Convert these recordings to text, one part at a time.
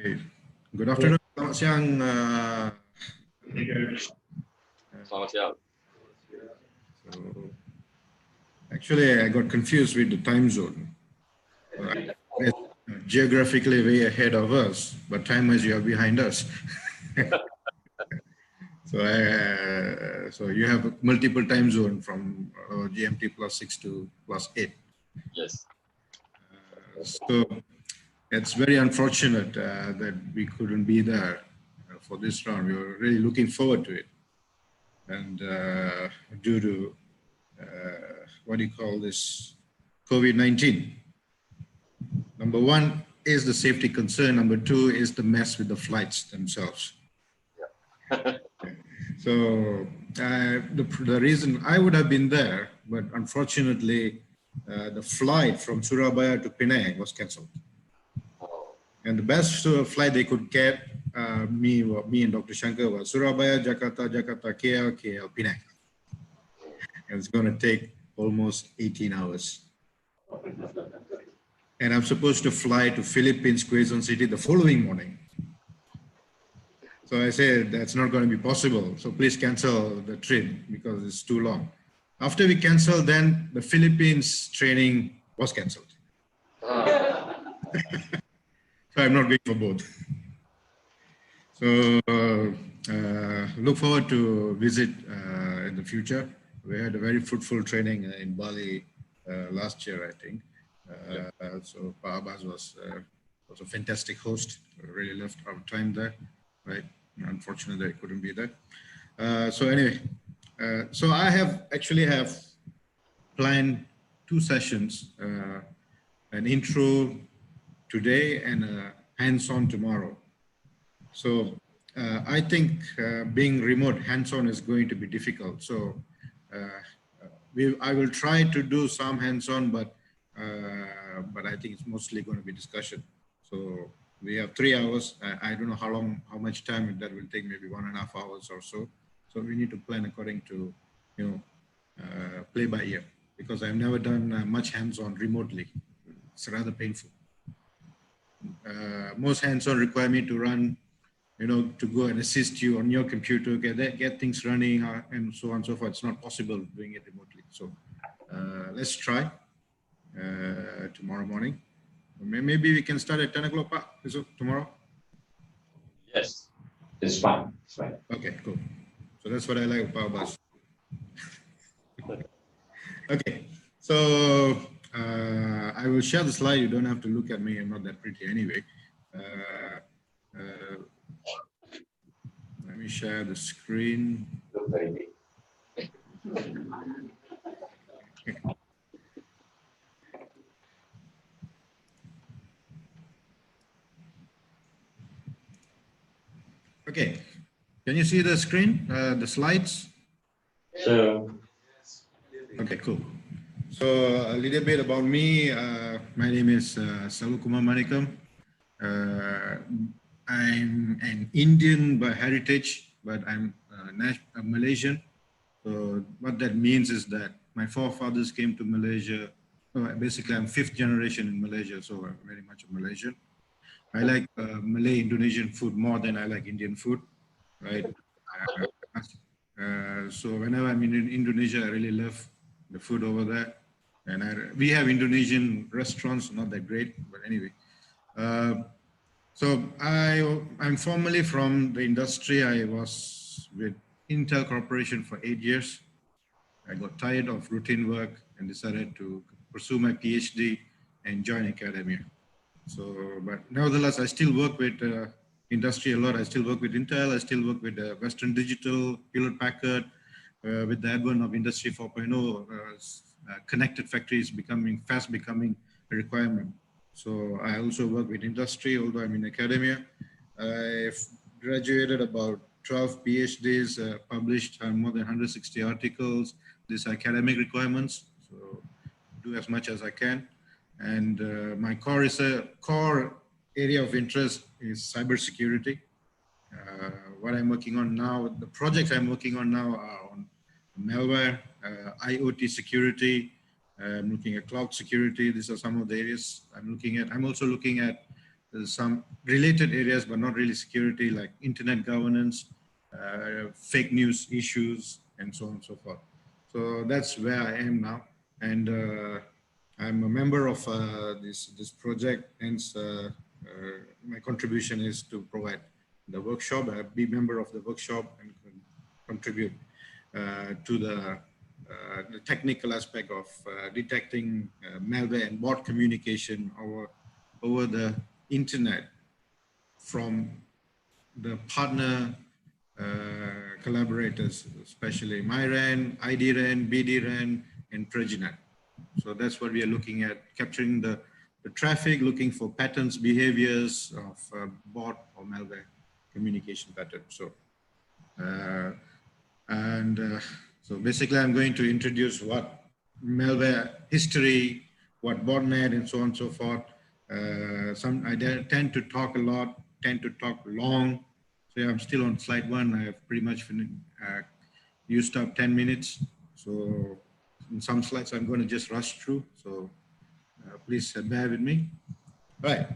Hey, good afternoon. Selamat siang. Selamat siang. So, actually, I got confused with the time zone. It's geographically way ahead of us, but time-wise you are behind us. So you have multiple time zone from GMT +6 to +8. Yes. So it's very unfortunate that we couldn't be there for this round. We were really looking forward to it. And due to, what do you call this, COVID-19. Number one is the safety concern. Number two is the mess with the flights themselves. Yeah. So the reason I would have been there, but unfortunately, the flight from Surabaya to Penang was cancelled. And the best flight they could get, me and Dr. Shankar, was Surabaya, Jakarta, Jakarta, KL, KL, Penang. And it's going to take almost 18 hours. And I'm supposed to fly to Philippines, Quezon City the following morning. So I said, that's not going to be possible. So please cancel the trip because it's too long. After we canceled, then the Philippines training was canceled. So I'm not going for both. So look forward to visit in the future. We had a very fruitful training in Bali last year, I think. So Pak Abbas was a fantastic host. We really loved our time there, right? Unfortunately, I couldn't be there. So anyway, so I actually have planned 2 sessions, an intro today and a hands-on tomorrow. So I think being remote hands-on is going to be difficult. So I will try to do some hands-on, but I think it's mostly going to be discussion. So we have 3 hours. I don't know how much time that will take, maybe 1.5 hours or so. So we need to plan according to, play by ear, because I've never done much hands-on remotely. It's rather painful. Most hands-on require me to run, to go and assist you on your computer, get things running, and so on and so forth. It's not possible doing it remotely. So let's try tomorrow morning. Maybe we can start at 10 o'clock, tomorrow? Yes, it's fine. It's fine. Okay, cool. So that's what I like about Bus. Okay, so I will share the slide. You don't have to look at me. I'm not that pretty anyway. Let me share the screen. Okay, can you see the screen, the slides? So, okay, cool. So a little bit about me. My name is Salukumar Manikam. I'm an Indian by heritage, but I'm a Malaysian. So what that means is that my forefathers came to Malaysia. Basically, I'm 5th generation in Malaysia, so I'm very much a Malaysian. I like Malay Indonesian food more than I like Indian food, right? So whenever I'm in Indonesia, I really love the food over there. And we have Indonesian restaurants, not that great, but anyway. So I'm formerly from the industry. I was with Intel Corporation for 8 years. I got tired of routine work and decided to pursue my PhD and join academia. So, but nevertheless, I still work with industry a lot. I still work with Intel. I still work with Western Digital, Hewlett Packard, with the advent of Industry 4.0. Connected factories fast becoming a requirement. So I also work with industry, although I'm in academia. I've graduated about 12 PhDs, published more than 160 articles. These are academic requirements, so do as much as I can. And my core area of interest is cybersecurity. What I'm working on now, the projects I'm working on now are on malware, IoT security. I'm looking at cloud security. These are some of the areas I'm looking at. I'm also looking at There's some related areas, but not really security, like internet governance, fake news issues, and so on and so forth. So that's where I am now. And I'm a member of this project, hence my contribution is to provide the workshop. I'll be member of the workshop and contribute to the technical aspect of detecting malware and bot communication over the internet from the partner collaborators, especially MyRAN, IDRAN, BDRAN, and Trojan. So that's what we are looking at, capturing the traffic, looking for patterns, behaviors of bot or malware communication patterns. So, so basically I'm going to introduce what malware history, what botnet, and so on and so forth. I tend to talk a lot, tend to talk long. So I'm still on slide 1. I have pretty much used up 10 minutes. So in some slides, I'm going to just rush through. So please bear with me. All right.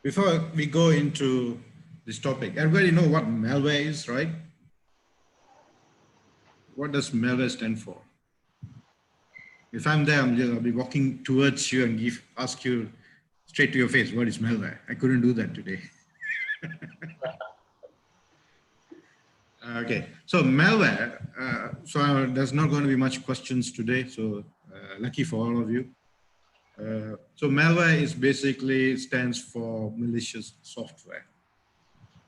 Before we go into this topic, everybody know what malware is, right? What does malware stand for? If I'm there, I'll be walking towards you and ask you straight to your face, what is malware? I couldn't do that today. Okay, so malware, so there's not going to be much questions today, so lucky for all of you. So malware is basically stands for malicious software,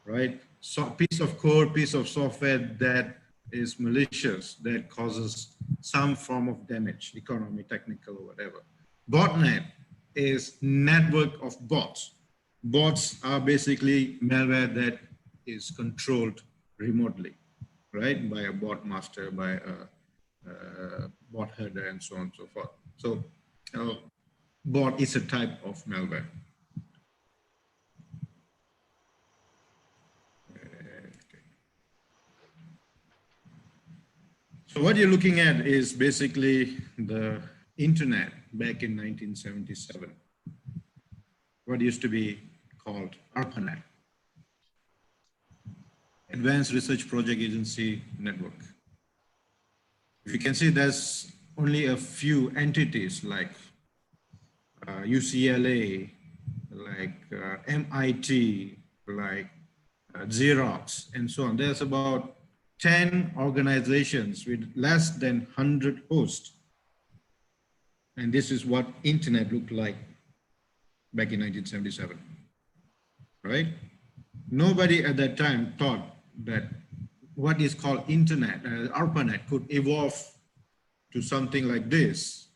right? So piece of code, piece of software that is malicious, that causes some form of damage, economic, technical, or whatever. Botnet is network of bots. Bots are basically malware that is controlled remotely, right? By a bot master, by a bot header, and so on and so forth. So bot is a type of malware. So what you're looking at is basically the internet back in 1977. What used to be called ARPANET, Advanced Research Project Agency Network. If you can see, there's only a few entities like UCLA, like MIT, like Xerox, and so on. There's about 10 organizations with less than 100 hosts. And this is what internet looked like back in 1977, right? Nobody at that time thought that what is called internet, ARPANET, could evolve to something like this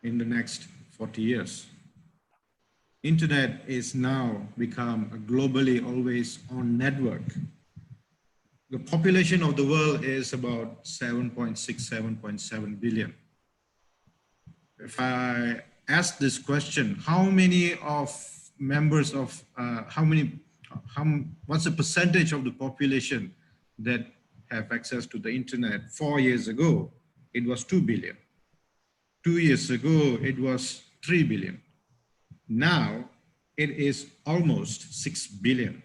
in the next 40 years. Internet is now become a globally always on network. The population of the world is about 7.6, 7.7 billion. If I ask this question, how many of members of, what's the percentage of the population that have access to the internet 4 years ago? It was 2 billion. 2 years ago, it was 3 billion. Now, it is almost 6 billion,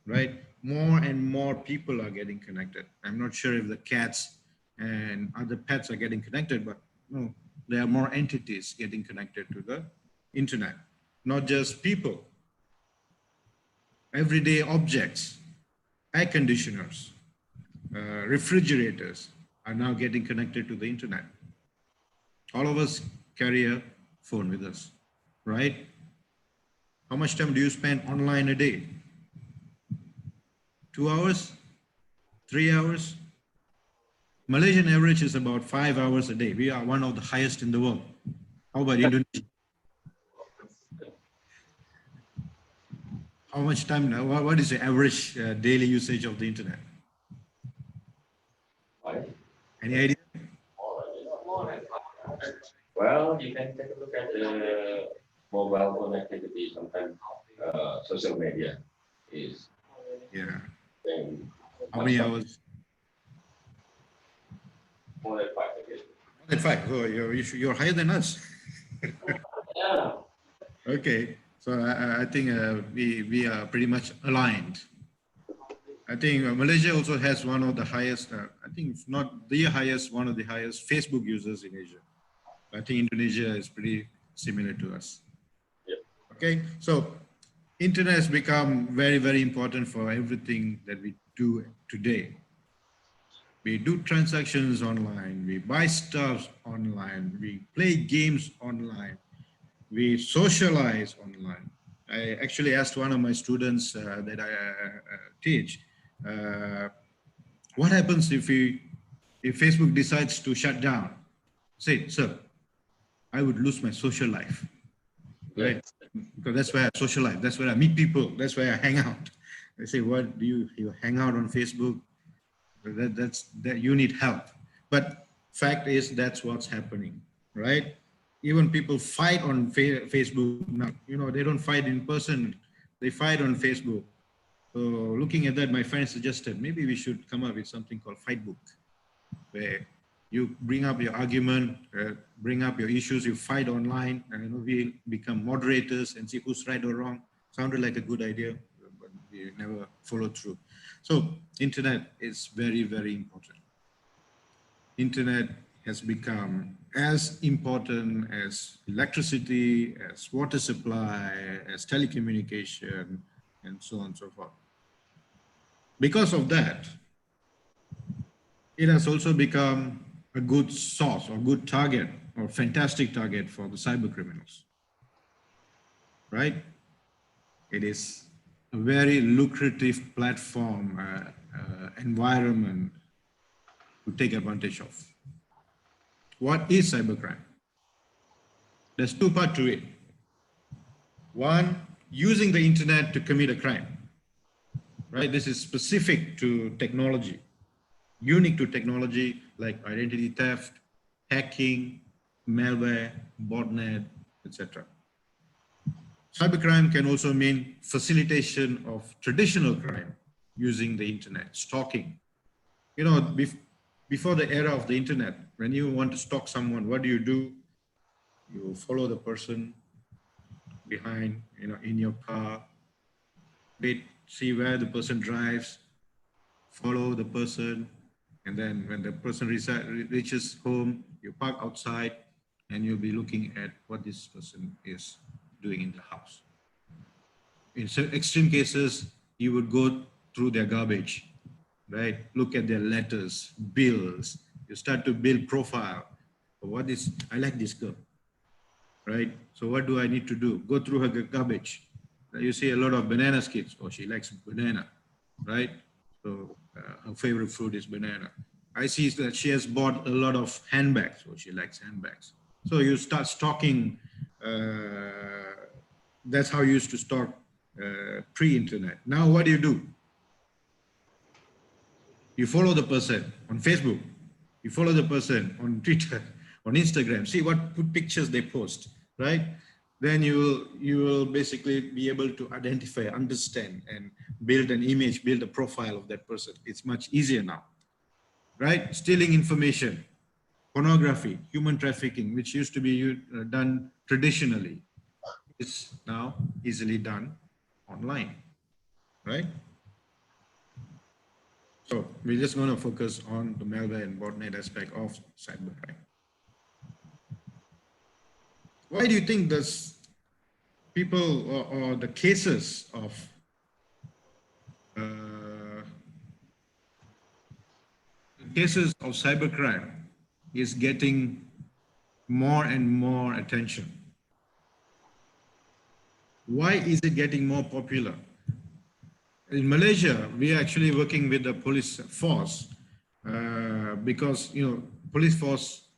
right? More and more people are getting connected. I'm not sure if the cats and other pets are getting connected, but no, there are more entities getting connected to the internet, not just people. Everyday objects, air conditioners, refrigerators are now getting connected to the internet. All of us carry a phone with us, right? How much time do you spend online a day? 2 hours? 3 hours? Malaysian average is about 5 hours a day. We are one of the highest in the world. How about Indonesia? How much time, what is the average daily usage of the internet? Any idea? Well, you can take a look at the mobile connectivity. Sometimes social media is. Yeah. How many hours? More than 5, I guess. More than 5. Oh, you're higher than us. Yeah. Okay, so I think we are pretty much aligned. I think Malaysia also has one of the highest, I think if not the highest, one of the highest Facebook users in Asia. I think Indonesia is pretty similar to us. Yep. Okay, so internet has become very, very important for everything that we do today. We do transactions online, we buy stuff online, we play games online, we socialize online. I actually asked one of my students that I teach, what happens if Facebook decides to shut down? Say, sir, I would lose my social life, right? Because that's where I socialize, that's where I meet people, that's where I hang out. They say, what do you hang out on Facebook? That you need help. But fact is that's what's happening, right? Even people fight on Facebook now. You know, they don't fight in person, they fight on Facebook. So looking at that, my friend suggested maybe we should come up with something called Fight Book, where you bring up your argument, bring up your issues, you fight online, and we become moderators and see who's right or wrong. Sounded like a good idea, but we never followed through. So internet is very, very important. Internet has become as important as electricity, as water supply, as telecommunication, and so on and so forth. Because of that, it has also become a good source or good target or fantastic target for the cyber criminals, right? It is a very lucrative platform, environment to take advantage of. What is cybercrime? There's two parts to it. One, using the internet to commit a crime, right? This is specific to technology, unique to technology like identity theft, hacking, malware, botnet, etc. Cybercrime can also mean facilitation of traditional crime using the internet, stalking. You know, before the era of the internet, when you want to stalk someone, what do? You follow the person behind, in your car, see where the person drives, follow the person, and then when the person reaches home, you park outside and you'll be looking at what this person is doing in the house. In extreme cases, you would go through their garbage, right? Look at their letters, bills. You start to build profile. I like this girl, right? So what do I need to do? Go through her garbage. You see a lot of banana skits. Oh, she likes banana, right? So her favorite fruit is banana. I see that she has bought a lot of handbags. Oh, she likes handbags. So you start stalking. That's how you used to stalk pre-internet. Now what do? You follow the person on Facebook. You follow the person on Twitter, on Instagram. See what pictures they post, right? Then you will basically be able to identify, understand, and build an image, build a profile of that person. It's much easier now, right? Stealing information, pornography, human trafficking, which used to be done traditionally, is now easily done online, right? So we're just going to focus on the malware and botnet aspect of cybercrime. Why do you think this people or the cases of cybercrime is getting more and more attention? Why is it getting more popular? In Malaysia, we are actually working with the police force because, police force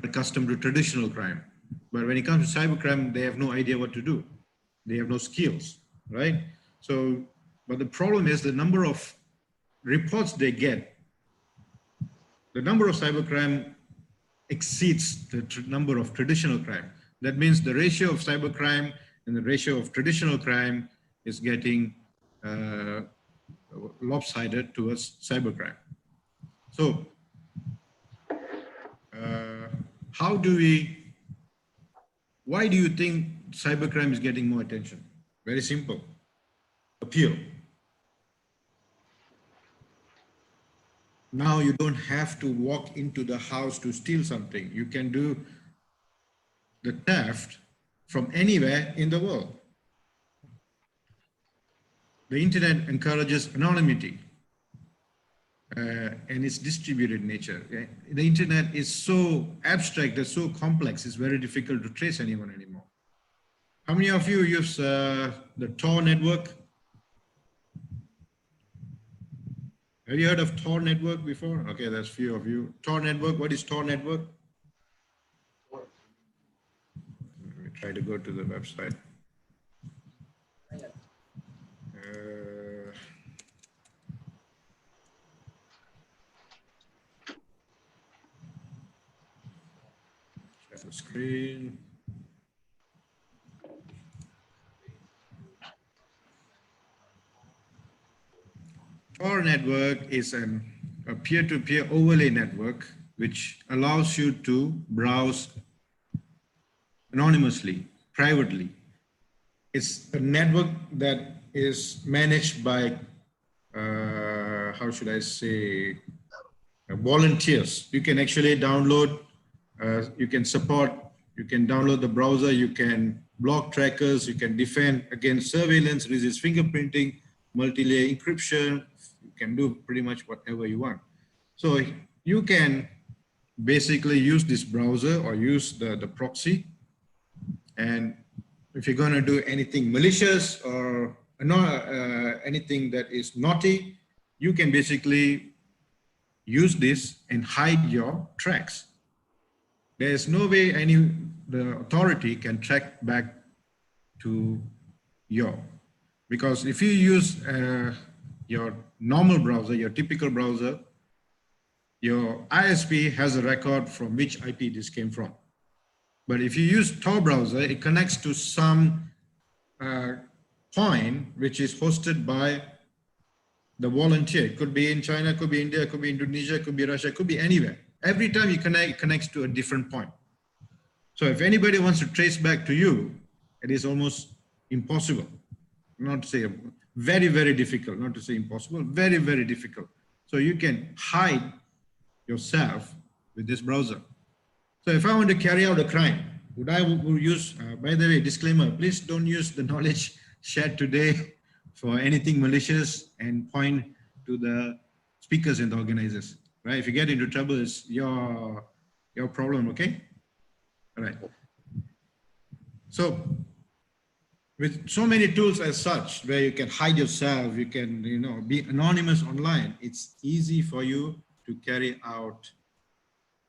are accustomed to traditional crime. But when it comes to cybercrime, they have no idea what to do. They have no skills, right? So, but the problem is the number of reports they get, the number of cybercrime exceeds the number of traditional crime. That means the ratio of cybercrime and the ratio of traditional crime is getting lopsided towards cybercrime. So, why do you think cybercrime is getting more attention? Very simple. Appeal. Now you don't have to walk into the house to steal something. You can do the theft from anywhere in the world. The internet encourages anonymity and its distributed nature. Okay? The internet is so abstract, it's so complex, it's very difficult to trace anyone anymore. How many of you use the Tor network? Have you heard of Tor network before? Okay, there's few of you. Tor network, what is Tor network? Let me try to go to the website. Share the screen. Tor network is a peer-to-peer overlay network which allows you to browse anonymously, privately. It's a network that is managed by, how should I say, volunteers. You can actually download, you can download the browser, you can block trackers, you can defend against surveillance, resist fingerprinting, multi-layer encryption. You can do pretty much whatever you want. So you can basically use this browser or use the proxy. And if you're going to do anything malicious or anything that is naughty, you can basically use this and hide your tracks. There is no way the authority can track back to because if you use your normal browser, your typical browser, your ISP has a record from which IP this came from. But if you use Tor browser, it connects to some point which is hosted by the volunteer. It could be in China, could be India, could be Indonesia, could be Russia, could be anywhere. Every time you connect, it connects to a different point. So if anybody wants to trace back to you, it is almost impossible. Not to say very, very difficult, not to say impossible, very, very difficult. So you can hide yourself with this browser. So if I want to carry out a crime, would I use, by the way, disclaimer, please don't use the knowledge shared today for anything malicious and point to the speakers and the organizers, right? If you get into trouble, it's your problem, okay? All right. So with so many tools as such, where you can hide yourself, you can, be anonymous online, it's easy for you to carry out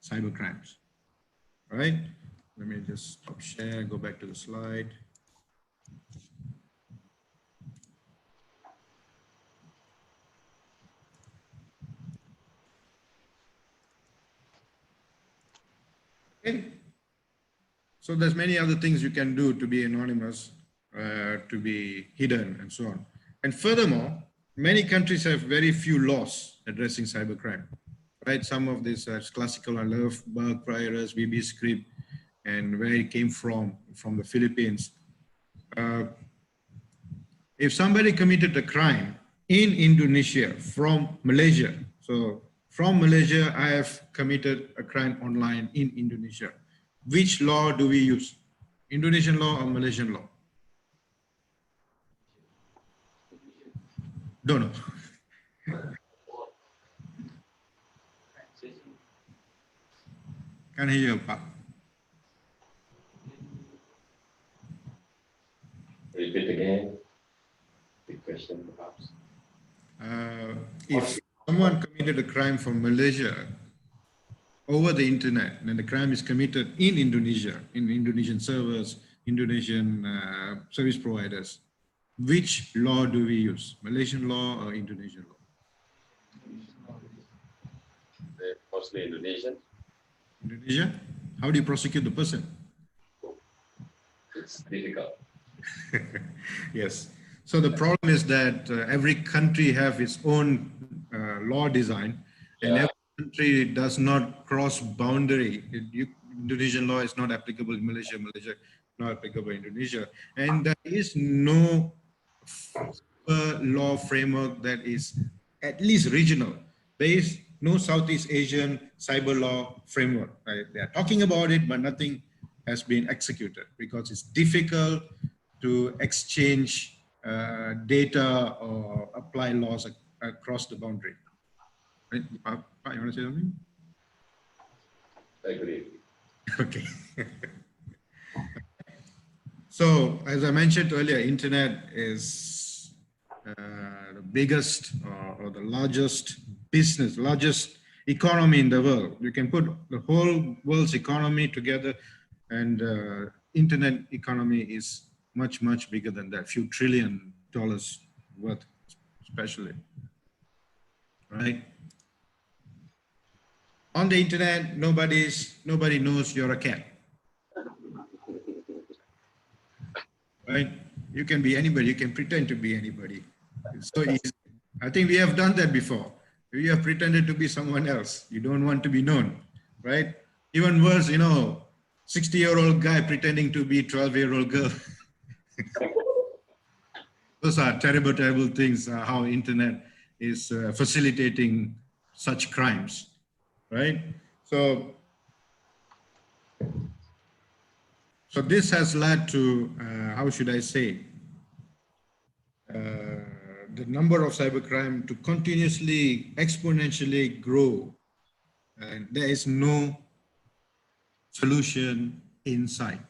cyber crimes. All right, let me just stop share, go back to the slide. Okay. So there's many other things you can do to be anonymous, to be hidden and so on. And furthermore, many countries have very few laws addressing cybercrime. Right, some of these are classical. I love bug priors, VB script, and where it came from the Philippines. If somebody committed a crime in Indonesia from Malaysia, so from Malaysia, I have committed a crime online in Indonesia. Which law do we use? Indonesian law or Malaysian law? Don't know. Can't hear you, Pak. Repeat again the question, perhaps. If someone committed a crime from Malaysia over the internet, and the crime is committed in Indonesia, in Indonesian servers, Indonesian service providers, which law do we use? Malaysian law or Indonesian law? Mostly Indonesian. Indonesia? How do you prosecute the person? It's difficult. Yes. So the problem is that every country have its own law design, and every country does not cross boundary. Indonesian law is not applicable in Malaysia. Malaysia not applicable in Indonesia. And there is no law framework that is at least regional. There is no Southeast Asian cyber law framework. Right? They are talking about it, but nothing has been executed because it's difficult to exchange data or apply laws across the boundary. Right? You want to say something? I agree. Okay. So, as I mentioned earlier, internet is the biggest or the largest business, largest economy in the world. You can put the whole world's economy together, and internet economy is much, much bigger than that, few $1 trillion worth, especially, right? On the internet, nobody knows you're a cat. Right? You can be anybody, you can pretend to be anybody. It's so easy. I think we have done that before. We have pretended to be someone else. You don't want to be known, right? Even worse, 60-year-old guy pretending to be 12-year-old girl. Those are terrible, terrible things, how internet is facilitating such crimes, right? So this has led to, how should I say, the number of cybercrime to continuously, exponentially grow. And there is no solution in sight.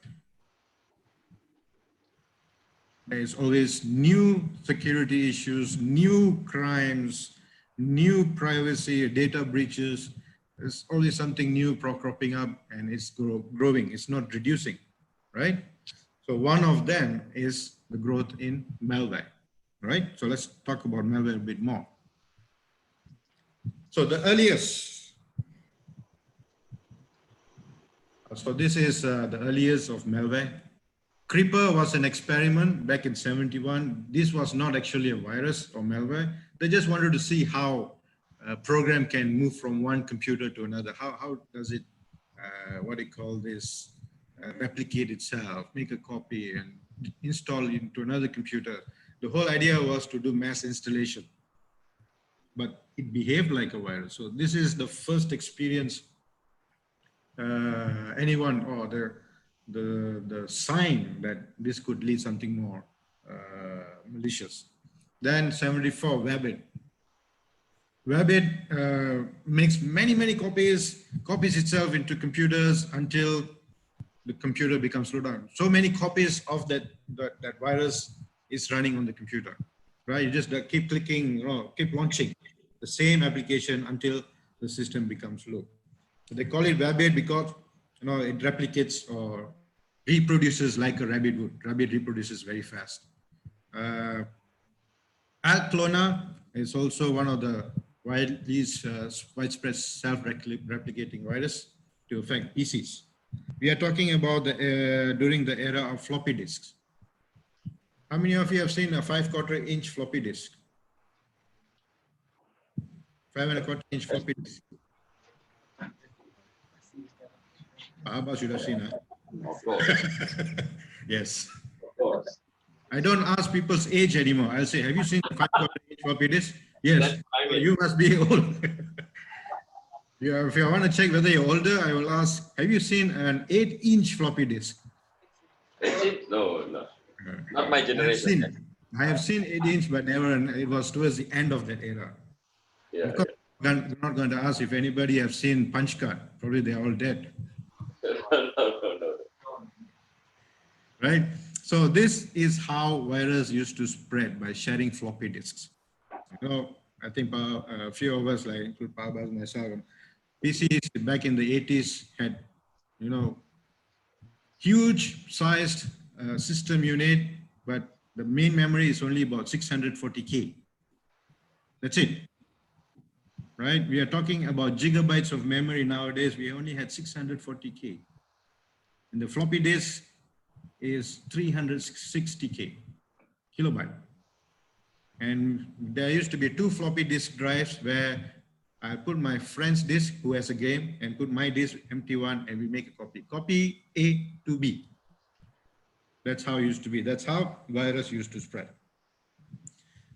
There is always new security issues, new crimes, new privacy, data breaches. There's always something new cropping up, and it's growing. It's not reducing, right? So one of them is the growth in malware, right? So let's talk about malware a bit more. So the earliest, so this is the earliest of malware. Creeper was an experiment back in '71. This was not actually a virus or malware. They just wanted to see how a program can move from one computer to another. How does it, what do you call this, replicate itself, make a copy and install it into another computer. The whole idea was to do mass installation, but it behaved like a virus. So this is the first experience anyone or the sign that this could lead something more malicious. Then 74, Wabbit. Wabbit makes many copies itself into computers until the computer becomes slowed down. So many copies of that virus is running on the computer, right? You just keep clicking, keep launching the same application until the system becomes low. So they call it Wabbit because it replicates or reproduces like a rabbit would. Rabbit reproduces very fast. Altclona is also one of the widespread self-replicating virus to affect PCs. We are talking about during the era of floppy disks. How many of you have seen a 5/4-inch floppy disk? 5¼ floppy disk. Abbas should have seen it. Of course. Yes. Of course. I don't ask people's age anymore. I'll say, have you seen the 5/4-inch floppy disk? Yes. You must be old. If you want to check whether you're older, I will ask, have you seen an 8-inch floppy disk? No. Not my generation. I have seen 8-inch, but never, and it was towards the end of that era. Yeah. I'm not going to ask if anybody have seen punch card. Probably they're all dead. No. Right? So this is how virus used to spread, by sharing floppy disks. I think a few of us, like include Pabas and myself, PCs back in the 80s had, huge sized system unit, but the main memory is only about 640K. That's it. Right? We are talking about gigabytes of memory nowadays. We only had 640K. And the floppy disk is 360K kilobyte. And there used to be 2 floppy disk drives where I put my friend's disk who has a game and put my disk empty one, and we make a copy A to B. That's how it used to be. That's how virus used to spread.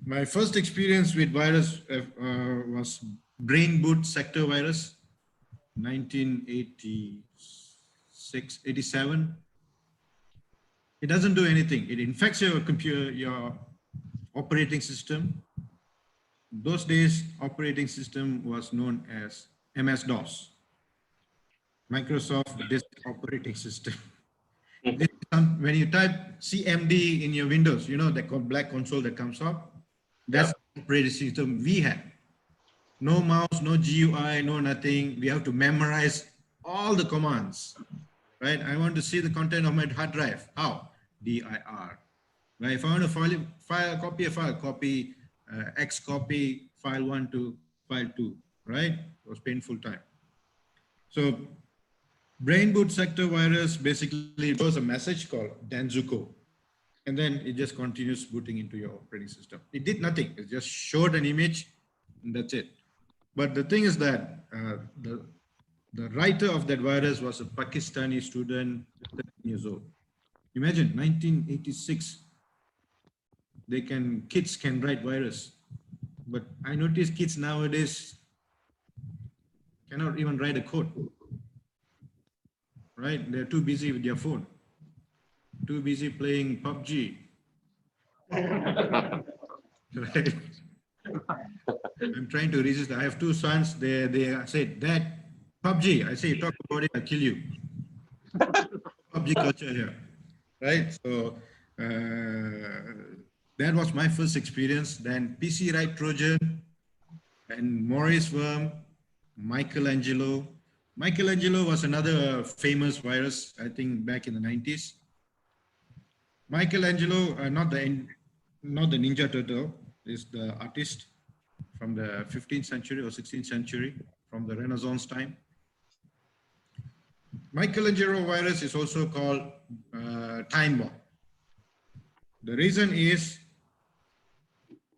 My first experience with virus was brain boot sector virus, 1986, 87. It doesn't do anything. It infects your computer, your operating system. Those days, operating system was known as MS-DOS, Microsoft Disk Operating System. When you type CMD in your Windows, you know, that black console that comes up, that's the operating system we had. No mouse, no GUI, no nothing. We have to memorize all the commands, right? I want to see the content of my hard drive. How? DIR. Right? If I want to copy a file, copy X copy file 1 to file 2, right? It was painful time. So brain boot sector virus basically was a message called Danzuko. And then it just continues booting into your operating system. It did nothing. It just showed an image and that's it. But the thing is that the writer of that virus was a Pakistani student, 13 years old. Imagine 1986, kids can write virus. But I notice kids nowadays cannot even write a code, right? They're too busy with their phone, too busy playing PUBG. Right? I'm trying to resist. I have two sons. They said, Dad, PUBG. I say, talk about it, I'll kill you. PUBG culture here, right? So that was my first experience. Then PC Write Trojan and Morris Worm, Michelangelo. Michelangelo was another famous virus, I think, back in the 90s. Michelangelo, not the Ninja Turtle, is the artist from the 15th century or 16th century, from the Renaissance time. Michelangelo virus is also called time bomb. The reason is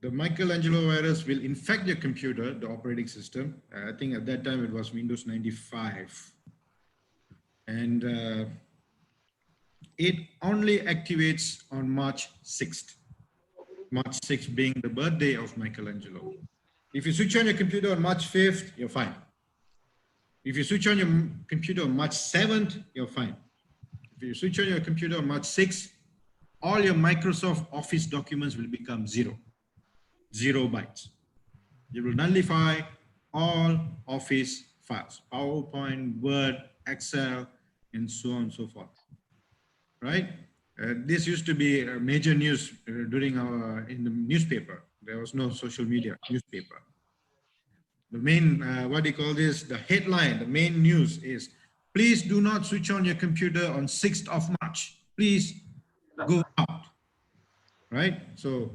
the Michelangelo virus will infect your computer, the operating system. I think at that time it was Windows 95. And it only activates on March 6th. March 6th being the birthday of Michelangelo. If you switch on your computer on March 5th, you're fine. If you switch on your computer on March 7th, you're fine. If you switch on your computer on March 6th, all your Microsoft Office documents will become 0 bytes. You will nullify all Office files, PowerPoint, Word, Excel, and so on and so forth, right? This used to be a major news during in the newspaper. There was no social media, newspaper. The main, what do you call this? The headline, the main news is, please do not switch on your computer on 6th of March. Please go out, right? So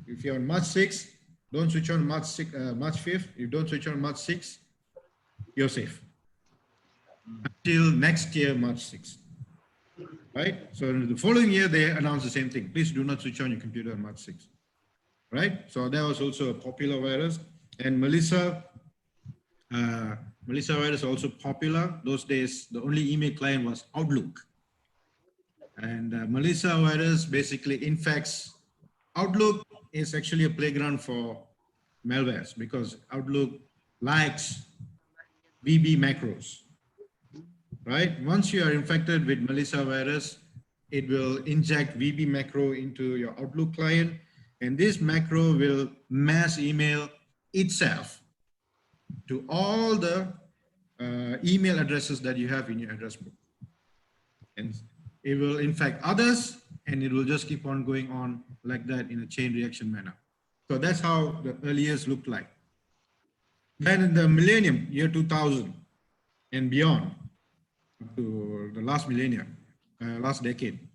if you're on March 6th, don't switch on March 5th. If you don't switch on March 6th, you're safe. Until next year, March 6th. Right? So the following year, they announced the same thing. Please do not switch on your computer on March 6th. Right? So that was also a popular virus. And Melissa virus also popular. Those days, the only email client was Outlook. And Melissa virus basically infects. Outlook is actually a playground for malwares because Outlook likes VB macros. Right? Once you are infected with Melissa virus, it will inject VB macro into your Outlook client, and this macro will mass email itself to all the email addresses that you have in your address book. And it will infect others, and it will just keep on going on like that in a chain reaction manner. So that's how the earliest looked like. Then in the millennium, year 2000 and beyond, to the last millennium, last decade.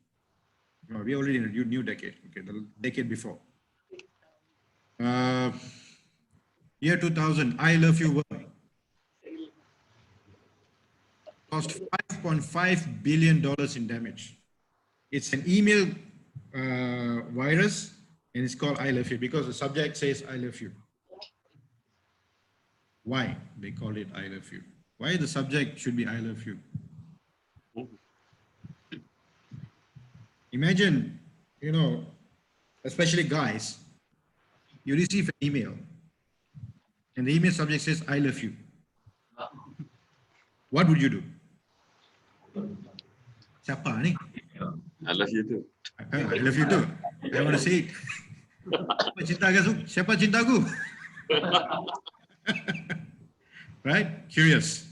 We're already in a new decade, okay, the decade before. Year 2000, I love you world cost $5.5 billion in damage. It's an email virus, and it's called I love you because the subject says I love you. Why they call it I love you? Why the subject should be I love you? Imagine, especially guys, you receive an email and the email subject says, I love you. What would you do? Siapa ni? I love you too. I love you too. I want to say it. Siapa cintaku? Right? Curious.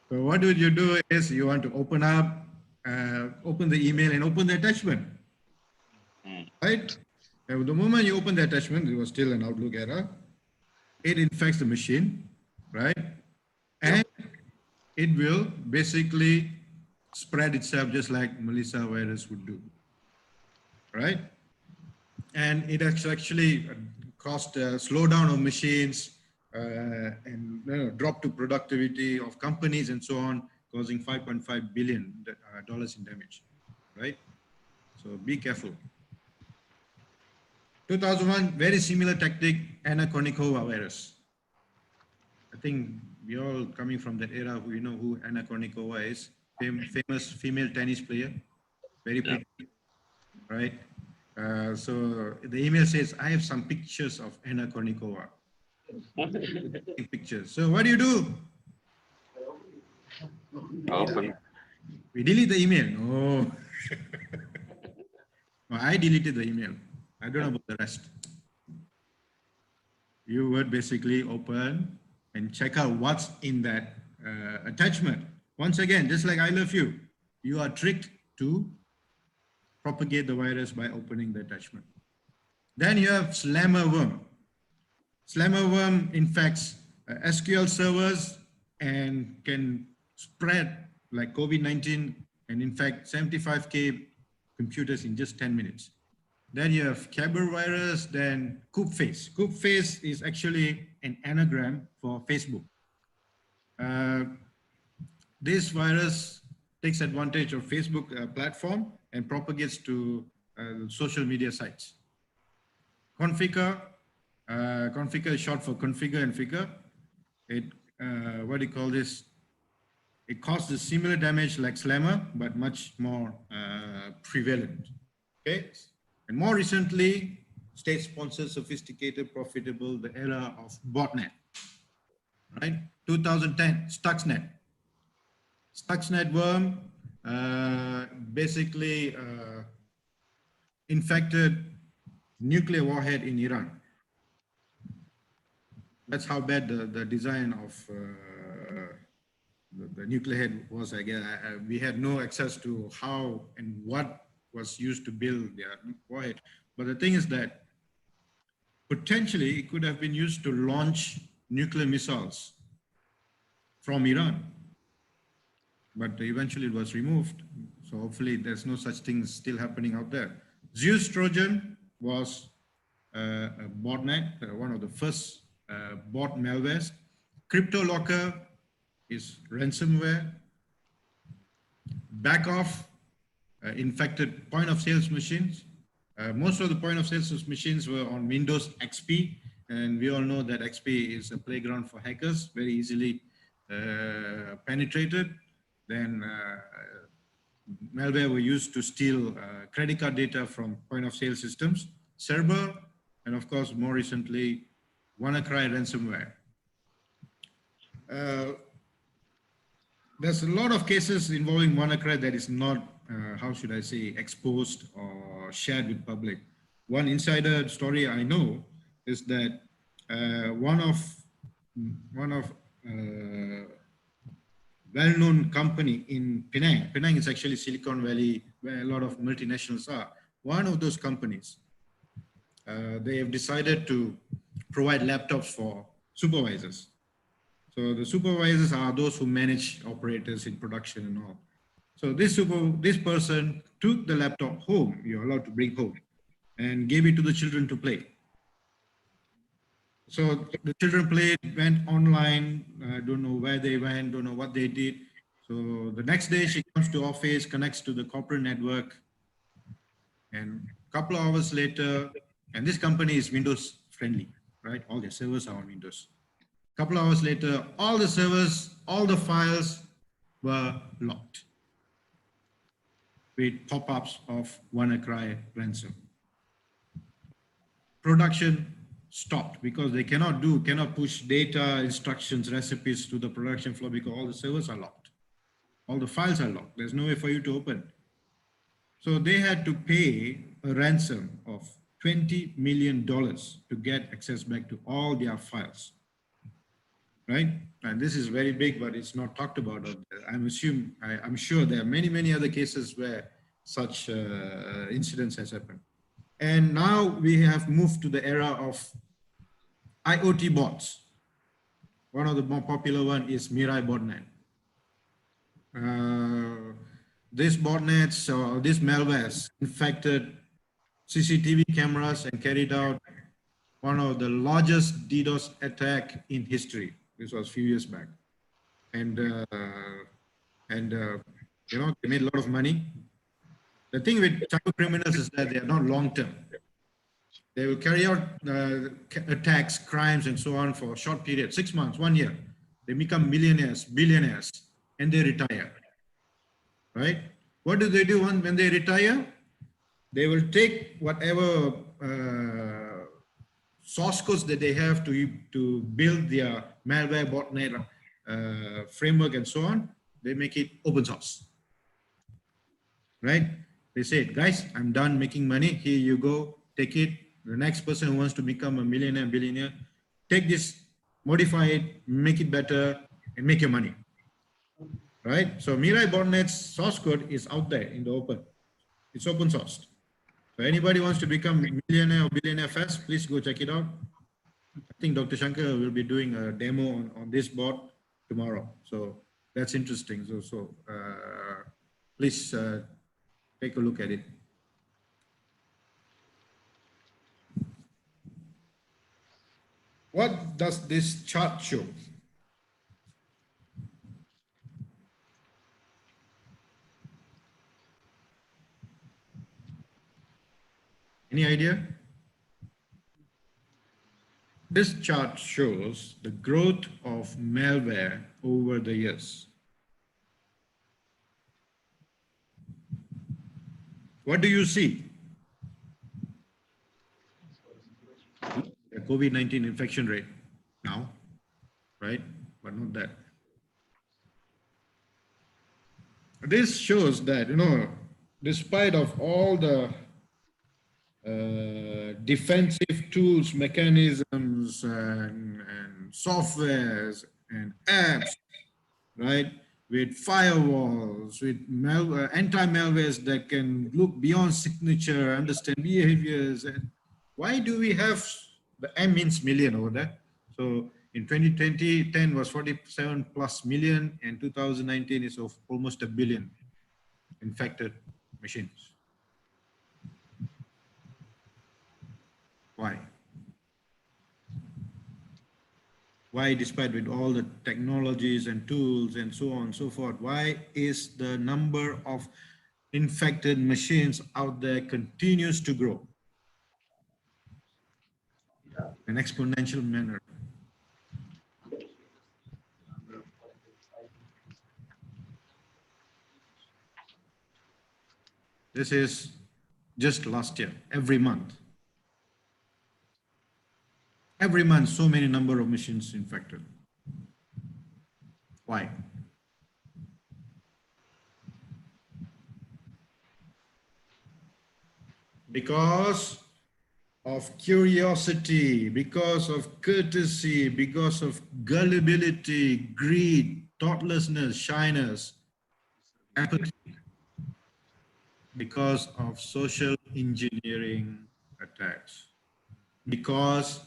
So what would you do is you want to open the email and open the attachment. Right? And the moment you open the attachment, it was still an Outlook error. It infects the machine, right? And it will basically spread itself just like Melissa virus would do, right? And it actually caused a slowdown of machines and drop to productivity of companies and so on, causing $5.5 billion in damage, right? So be careful. 2001, very similar tactic, Anakonikova virus. I think we all coming from that era who know who Anna Kournikova is, famous female tennis player, very pretty, right? So the email says, I have some pictures of Anna Kournikova. Pictures. So what do? Open. We delete the email. No. No, I deleted the email. I don't know about the rest. You would basically open and check out what's in that attachment. Once again, just like I love you, you are tricked to propagate the virus by opening the attachment. Then you have slammer worm. Slammer worm infects SQL servers and can spread like COVID-19 and infect 75K computers in just 10 minutes. Then you have Kerberos virus, then Coopface. Coopface is actually an anagram for Facebook. This virus takes advantage of Facebook platform and propagates to social media sites. Configure is short for configure and figure. It, what do you call this? It causes similar damage like Slammer, but much more prevalent. Okay. And more recently, state-sponsored, sophisticated, profitable, the era of Botnet, right? 2010, Stuxnet. Stuxnet worm basically infected nuclear warhead in Iran. That's how bad the design of the nuclear head was. Again, we had no access to how and what was used to build their warhead. But the thing is that potentially it could have been used to launch nuclear missiles from Iran. But eventually it was removed. So hopefully there's no such things still happening out there. Zeus Trojan was a botnet, one of the first bot malwares. CryptoLocker is ransomware. Backoff infected point of sales machines. Most of the point of sales machines were on Windows XP, and we all know that XP is a playground for hackers, very easily penetrated. Then malware were used to steal credit card data from point of sale systems, Cerber, and of course, more recently, WannaCry ransomware. There's a lot of cases involving WannaCry that is not, how should I say, exposed or shared with public. One insider story I know is that one of well-known company in Penang. Penang is actually Silicon Valley, where a lot of multinationals are. One of those companies, they have decided to provide laptops for supervisors. So the supervisors are those who manage operators in production and all. So this person took the laptop home, you're allowed to bring home, and gave it to the children to play. So the children played, went online, don't know where they went, don't know what they did. So the next day she comes to office, connects to the corporate network, and a couple of hours later, and this company is Windows friendly, right? All their servers are on Windows. A couple of hours later, all the servers, all the files were locked. with pop-ups of WannaCry ransom. Production stopped because they cannot push data, instructions, recipes to the production floor because all the servers are locked. All the files are locked. There's no way for you to open. So they had to pay a ransom of $20 million to get access back to all their files. Right? And this is very big, but it's not talked about. I'm sure there are many, many other cases where such incidents has happened. And now we have moved to the era of IoT bots. One of the more popular one is Mirai Botnet. These botnets or these malwares infected CCTV cameras and carried out one of the largest DDoS attack in history. This was a few years back. And you know, they made a lot of money. The thing with cyber criminals is that they are not long-term. They will carry out attacks, crimes, and so on for a short period, 6 months, 1 year. They become millionaires, billionaires, and they retire. Right? What do they do when they retire? They will take whatever source codes that they have to build their malware, botnet framework, and so on. They make it open source. Right? They say, guys, I'm done making money. Here you go, take it. The next person who wants to become a millionaire, billionaire, take this, modify it, make it better, and make your money. Right? So Mirai Botnet's source code is out there in the open. It's open sourced. So anybody wants to become a millionaire or billionaire fast, please go check it out. I think Dr. Shankar will be doing a demo on this bot tomorrow. So that's interesting. So please take a look at it. What does this chart show? Any idea? This chart shows the growth of malware over the years. What do you see? The COVID-19 infection rate now, right? But not that. This shows that, you know, despite of all the defensive tools, mechanisms, and softwares and apps, right? With firewalls, with anti-malwares that can look beyond signature, understand behaviors. And why do we have the M means million over there? So in 2020, 10 was 47 plus million, and 2019 is of almost a billion infected machines. Why? Why, despite with all the technologies and tools and so on and so forth, why is the number of infected machines out there continues to grow in an exponential manner? This is just last year, every month. Every month, so many number of machines infected. Why? Because of curiosity, because of courtesy, because of gullibility, greed, thoughtlessness, shyness, apathy, because of social engineering attacks. Because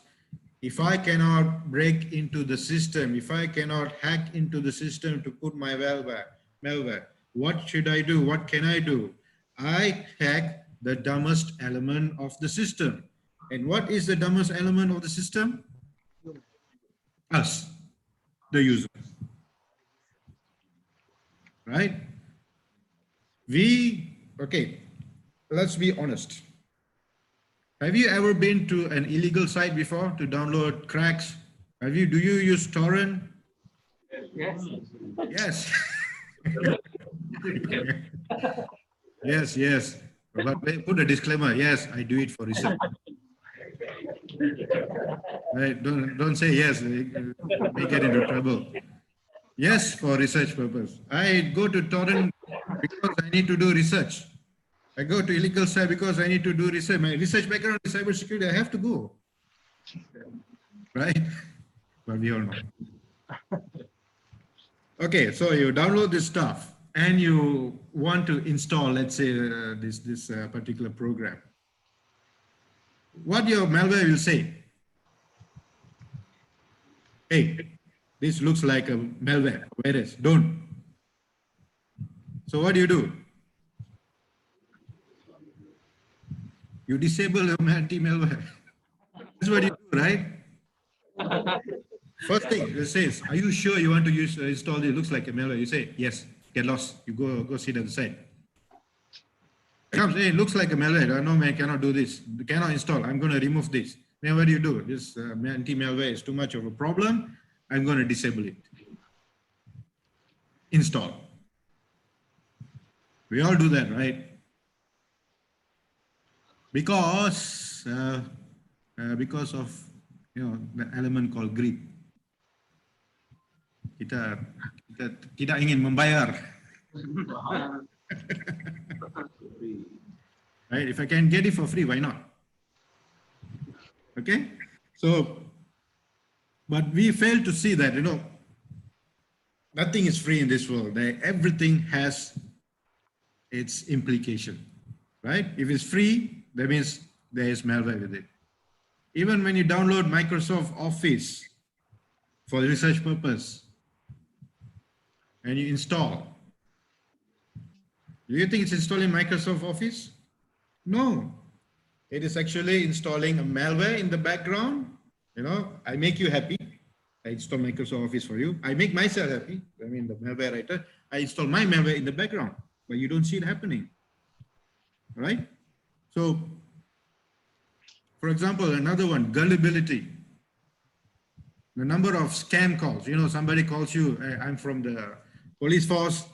if I cannot break into the system, if I cannot hack into the system to put my malware, what should I do? What can I do? I hack the dumbest element of the system. And what is the dumbest element of the system? Us, the user. Right? Okay, let's be honest. Have you ever been to an illegal site before to download cracks? Do you use torrent? Yes. Yes. Yes, yes. But put a disclaimer. Yes, I do it for research. Right? Don't say yes. We may get into trouble. Yes, for research purpose. I go to torrent because I need to do research. I go to illegal site because I need to do research. My research background is cybersecurity. I have to go. Right? But we all know. Okay, so you download this stuff and you want to install, let's say, this particular program. What your malware will say? Hey, this looks like a malware, virus. Don't. So what do? You disable your anti-malware. That's what you do, right? First thing it says, are you sure you want to use install it? Looks like a malware. You say yes. Get lost. You go sit at the site. Comes, hey, it looks like a malware. No man, cannot do this. Cannot install. I'm going to remove this. Then what do? This anti-malware is too much of a problem. I'm going to disable it. Install. We all do that, right? Because of the element called greed. Kita tidak ingin membayar. Right? If I can get it for free, why not? Okay? So, but we fail to see that, nothing is free in this world. Everything has its implication, right? If it's free, that means there is malware with it. Even when you download Microsoft Office for research purpose and you install, do you think it's installing Microsoft Office? No, it is actually installing a malware in the background. I make you happy. I install Microsoft Office for you. I make myself happy. I mean, the malware writer. I install my malware in the background, but you don't see it happening, right? So, for example, another one, gullibility. The number of scam calls. Somebody calls you, hey, I'm from the police force,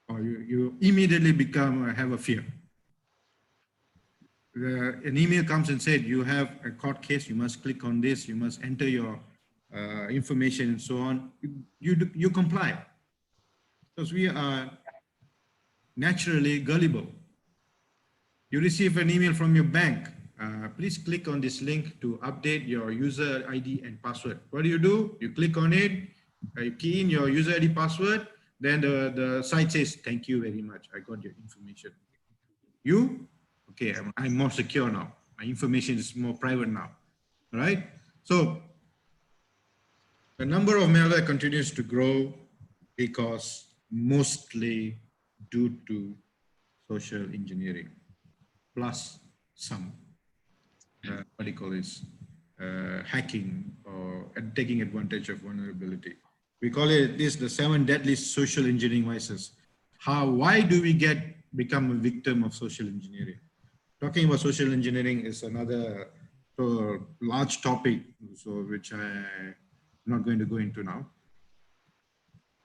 or you immediately have a fear. An email comes and said, you have a court case, you must click on this, you must enter your information and so on. You comply. Because we are naturally gullible. You receive an email from your bank. Please click on this link to update your user ID and password. What do? You click on it, you key in your user ID password, then the site says, thank you very much, I got your information. Okay, I'm more secure now. My information is more private now, all right? So the number of malware continues to grow because mostly due to social engineering, plus some, hacking or taking advantage of vulnerability. We call it the 7 deadly social engineering vices. Why do we become a victim of social engineering? Talking about social engineering is another large topic, which I'm not going to go into now.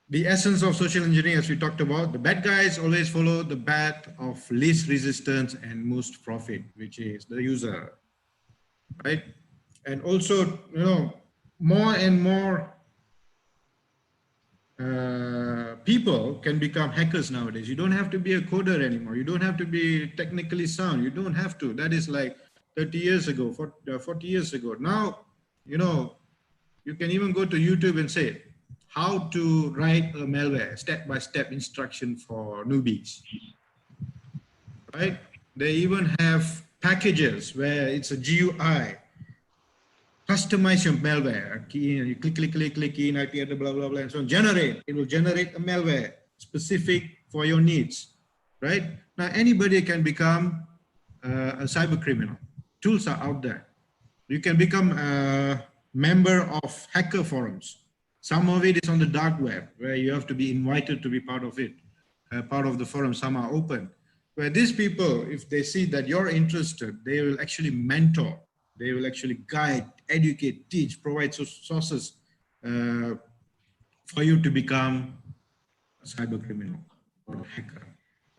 The essence of social engineering, as we talked about, the bad guys always follow the path of least resistance and most profit, which is the user, right? And also, more and more people can become hackers nowadays. You don't have to be a coder anymore. You don't have to be technically sound. You don't have to. That is like 30 years ago, 40 years ago. Now, you can even go to YouTube and say, how to write a malware, step-by-step instruction for newbies, right? They even have packages where it's a GUI. Customize your malware. You click in, IP address, blah, blah, blah, and so on. It will generate a malware specific for your needs, right? Now, anybody can become a cyber criminal. Tools are out there. You can become a member of hacker forums. Some of it is on the dark web, where you have to be invited to be part of it. Part of the forum, some are open. Where these people, if they see that you're interested, they will actually mentor. They will actually guide, educate, teach, provide sources for you to become a cyber criminal or a hacker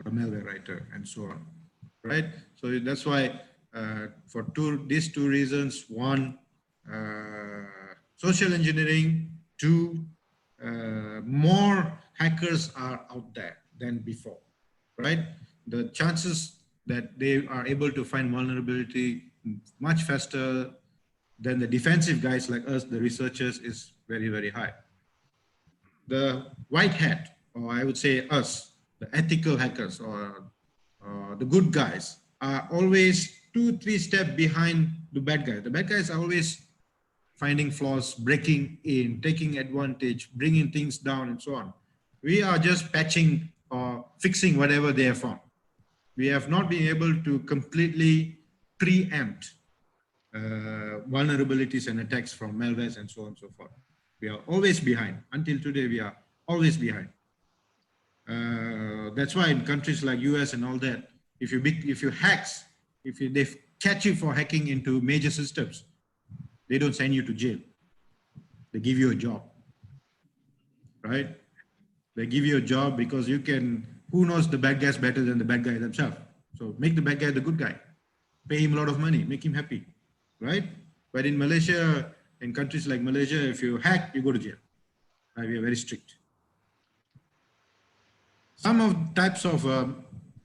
a malware writer, and so on, right? So that's why for these two reasons: one, social engineering; two, more hackers are out there than before, right? The chances that they are able to find vulnerability much faster than the defensive guys like us, the researchers, is very, very high. The white hat, or I would say us, the ethical hackers or the good guys, are always 2-3 steps behind the bad guys. The bad guys are always finding flaws, breaking in, taking advantage, bringing things down, and so on. We are just patching or fixing whatever they have found. We have not been able to completely preempt vulnerabilities and attacks from malwares and so on and so forth. We are always behind. Until today, we are always behind. That's why in countries like US and all that, if you they catch you for hacking into major systems, they don't send you to jail. They give you a job, right? They give you a job because you can, who knows the bad guys better than the bad guy themselves? So make the bad guy the good guy, pay him a lot of money, make him happy, right? But in Malaysia, in countries like Malaysia, if you hack, you go to jail. Right? We are very strict. Some of types of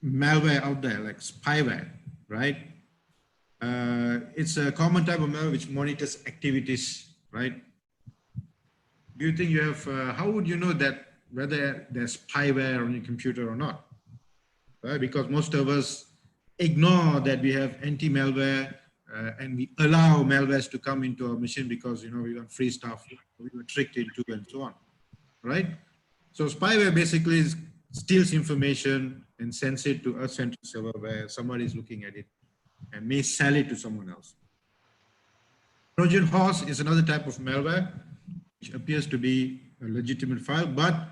malware out there, like spyware, right? It's a common type of malware which monitors activities, right? Do you think you have, how would you know that whether there's spyware on your computer or not? Right? Because most of us ignore that we have anti-malware and we allow malwares to come into our machine because, you know, we want free stuff, we were tricked into and so on, right? So spyware basically steals information and sends it to a central server where somebody is looking at it and may sell it to someone else. Trojan Horse is another type of malware which appears to be a legitimate file, but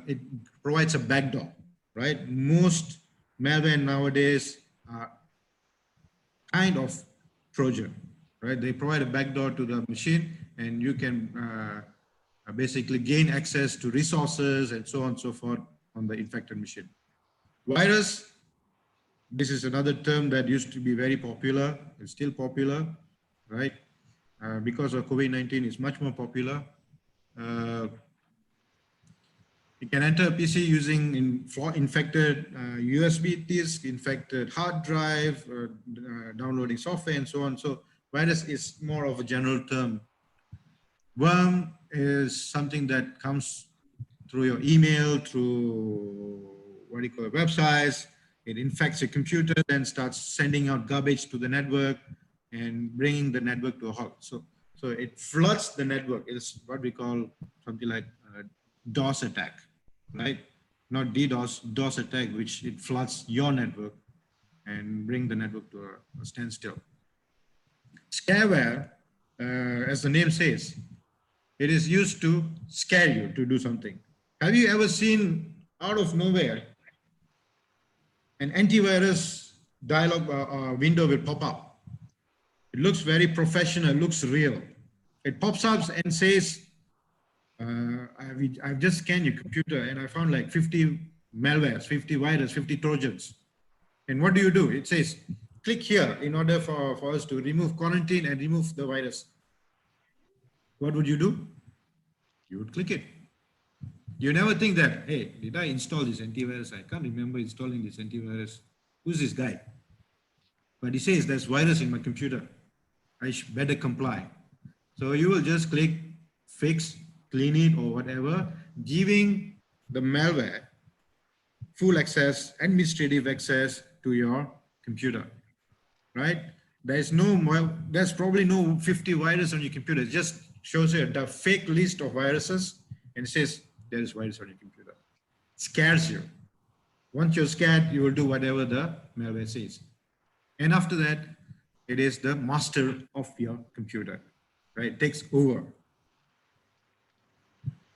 it provides a backdoor, right? Most malware nowadays are kind of Trojan, right? They provide a backdoor to the machine and you can basically gain access to resources and so on and so forth on the infected machine. Virus, this is another term that used to be very popular. It's still popular, right? Because of COVID-19, it's much more popular. You can enter a PC using infected USB disk, infected hard drive, downloading software and so on. So virus is more of a general term. Worm is something that comes through your email, through what you call websites. It infects your computer, then starts sending out garbage to the network and bringing the network to a halt. So it floods the network. It's what we call something like a DOS attack, right? Not DDoS, DOS attack, which it floods your network and bring the network to a standstill. Scareware, as the name says, it is used to scare you to do something. Have you ever seen out of nowhere an antivirus dialog window will pop up? It looks very professional, looks real. It pops up and says, I've just scanned your computer and I found like 50 malwares, 50 virus, 50 Trojans. And what do? It says, click here in order for us to remove quarantine and remove the virus. What would you do? You would click it. You never think that, hey, did I install this antivirus? I can't remember installing this antivirus. Who's this guy? But he says there's virus in my computer. I better comply. So you will just click fix, clean it or whatever, giving the malware full access, administrative access to your computer, right? There's probably no 50 virus on your computer. It just shows you the fake list of viruses and says there is virus on your computer. It scares you. Once you're scared, you will do whatever the malware says. And after that, it is the master of your computer, right? It takes over.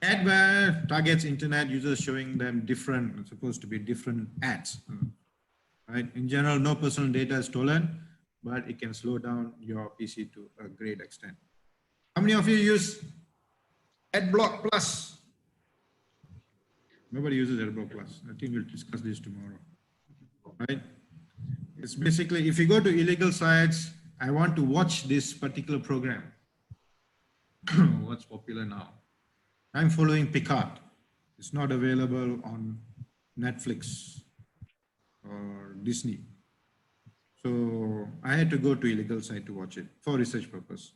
Adware targets internet users, showing them supposed to be different ads, right? In general, no personal data is stolen, but it can slow down your PC to a great extent. How many of you use AdBlock Plus? Nobody uses Adware Plus. I think we'll discuss this tomorrow. Right? It's basically, if you go to illegal sites, I want to watch this particular program. What's popular now? I'm following Picard. It's not available on Netflix or Disney. So I had to go to illegal site to watch it for research purpose.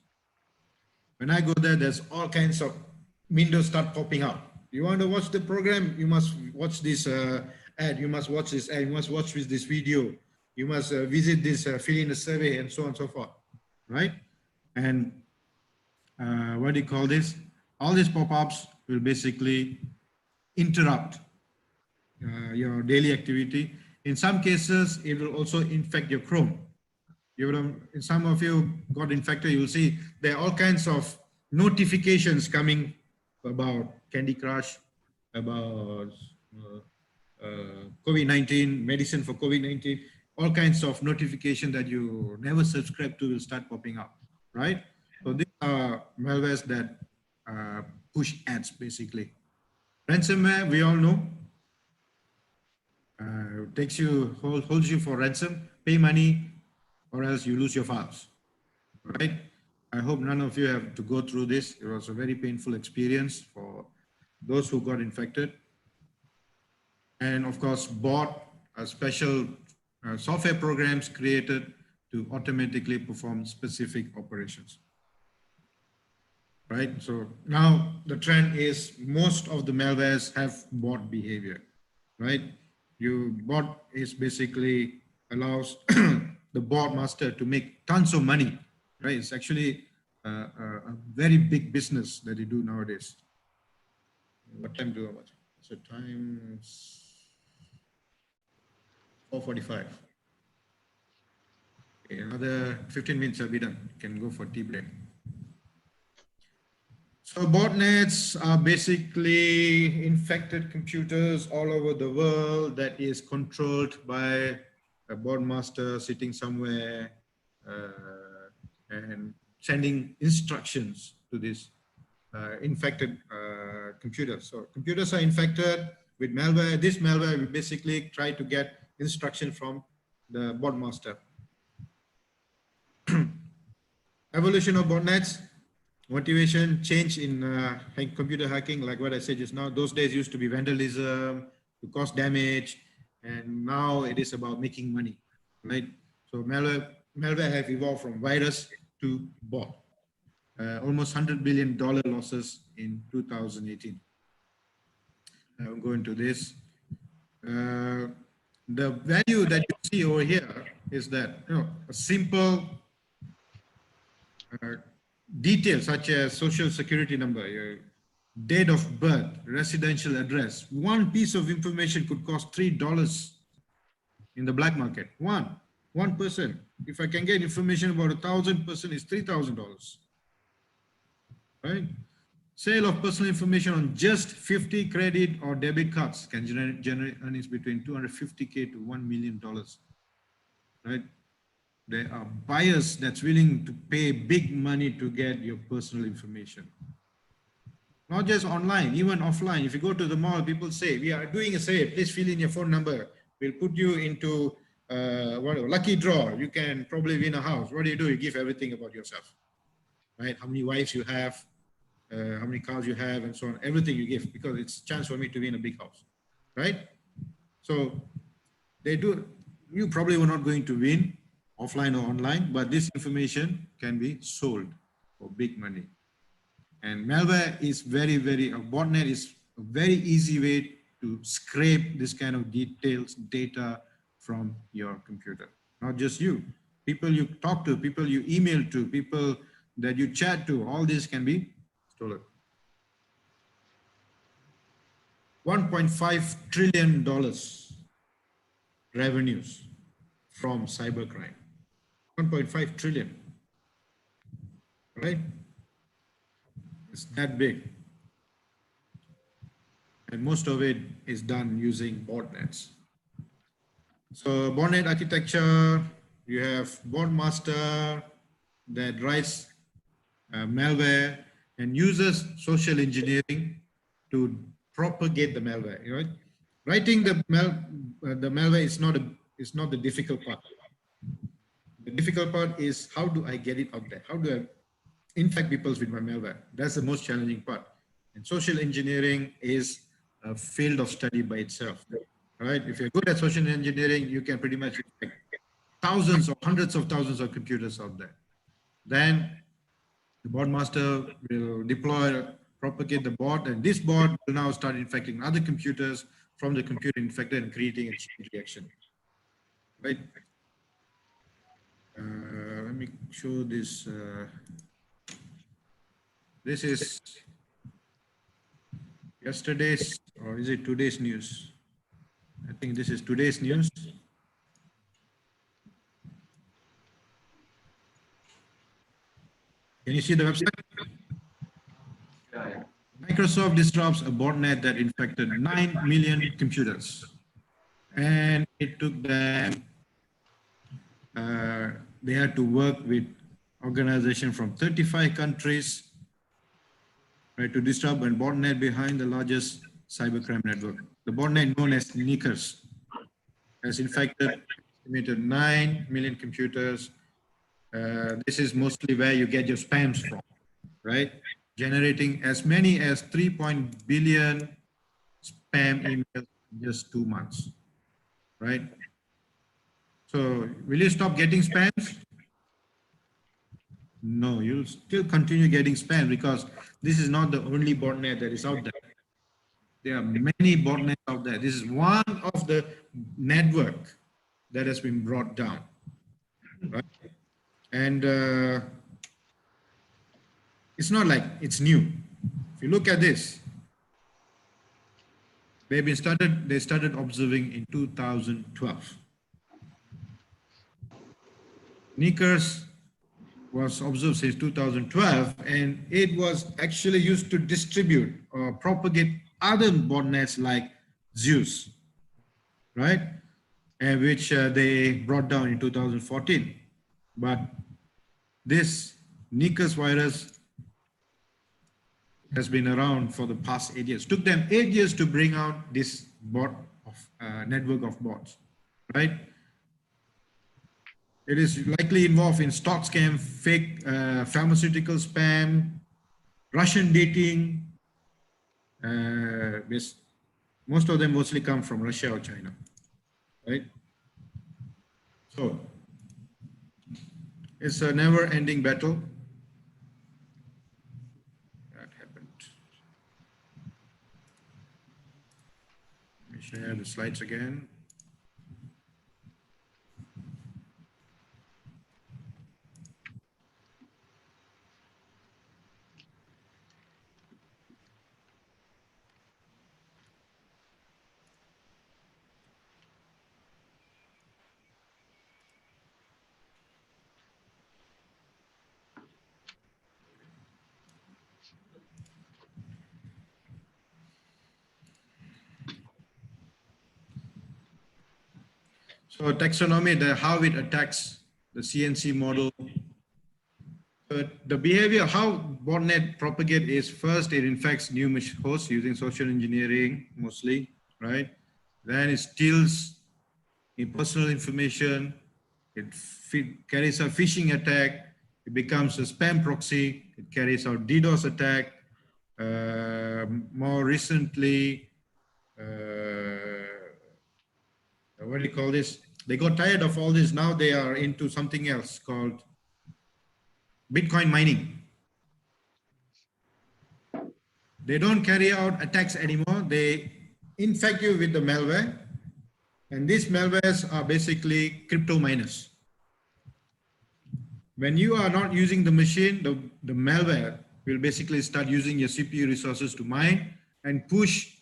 When I go there, there's all kinds of windows start popping up. You want to watch the program, you must watch this ad, you must watch this ad, you must watch this video, you must visit this, fill in a survey, and so on and so forth, right? And what do you call this? All these pop-ups will basically interrupt your daily activity. In some cases, it will also infect your Chrome. In some of you got infected, you will see there are all kinds of notifications coming about Candy Crush, about COVID-19, medicine for COVID-19, all kinds of notification that you never subscribe to will start popping up, right? So these are malwares that push ads, basically. Ransomware, we all know, takes you, holds you for ransom, pay money, or else you lose your files, right? I hope none of you have to go through this. It was a very painful experience for those who got infected. And of course, bot special software programs created to automatically perform specific operations, right? So now the trend is most of the malwares have bot behavior, right? Bot is basically allows the bot master to make tons of money, right? It's actually a very big business that they do nowadays. What time do I watch? So time 4:45. Okay, another 15 minutes, I'll be done. Can go for tea break. So botnets are basically infected computers all over the world that is controlled by a bot master sitting somewhere and sending instructions to this infected computers. So computers are infected with malware. This malware will basically try to get instruction from the bot master. Evolution of botnets, motivation, change in computer hacking, like what I said just now. Those days used to be vandalism, to cause damage, and now it is about making money, right? So malware have evolved from virus to bot. Almost $100 billion losses in 2018. I will go into this. The value that you see over here is that a simple details such as social security number, your date of birth, residential address. One piece of information could cost $3 in the black market. One person. If I can get information about 1,000 person, is $3,000. Right? Sale of personal information on just 50 credit or debit cards can generate earnings between $250K to $1 million. Right? There are buyers that's willing to pay big money to get your personal information. Not just online, even offline. If you go to the mall, people say, we are doing a sale, please fill in your phone number. We'll put you into lucky draw. You can probably win a house. What do? You give everything about yourself, right? How many wives you have, how many cars you have, and so on. Everything you give, because it's a chance for me to win a big house, right? So they do. You probably were not going to win offline or online, but this information can be sold for big money. And malware is a botnet is a very easy way to scrape this kind of data from your computer. Not just you, people you talk to, people you email to, people that you chat to, all this can be stolen. $1.5 trillion revenues from cybercrime. 1.5 trillion, right? It's that big. And most of it is done using botnets. So botnet architecture, you have bot master that writes malware and uses social engineering to propagate the malware. You know, writing the malware is not the difficult part. The difficult part is how do I get it out there? How do I infect people with my malware? That's the most challenging part. And social engineering is a field of study by itself, right? If you're good at social engineering, you can pretty much infect thousands or hundreds of thousands of computers out there. Then the bot master will deploy, propagate the bot, and this bot will now start infecting other computers from the computer infected and creating a chain reaction, right? Let me show this. This is yesterday's, or is it today's news? I think this is today's news. Can you see the website? Yeah. Microsoft disrupts a botnet that infected 9 million computers. And it took them, they had to work with organizations from 35 countries, right, to disrupt a botnet behind the largest cybercrime network. The botnet known as Sneakers has infected estimated 9 million computers. This is mostly where you get your spams from, right? Generating as many as 3 billion spam emails in just 2 months, right? So will you stop getting spams? No, you'll still continue getting spam because this is not the only botnet that is out there. There are many botnets out there. This is one of the network that has been brought down, right? And it's not like it's new. If you look at this, they started observing in 2012. Sneakers was observed since 2012, and it was actually used to distribute or propagate other botnets like Zeus, right? And which they brought down in 2014. But this Sneakers virus has been around for the past 8 years. Took them 8 years to bring out this bot of network of bots, right? It is likely involved in stock scam, fake pharmaceutical spam, Russian dating. Most of them mostly come from Russia or China, right? So it's a never-ending battle. That happened. Let me share the slides again. So taxonomy, how it attacks the CNC model. The behavior, how botnet propagate is first it infects new hosts using social engineering mostly, right? Then it steals personal information. It carries out phishing attack. It becomes a spam proxy. It carries out DDoS attack. More recently, what do you call this? They got tired of all this. Now they are into something else called Bitcoin mining. They don't carry out attacks anymore. They infect you with the malware. And these malwares are basically crypto miners. When you are not using the machine, the malware will basically start using your CPU resources to mine and push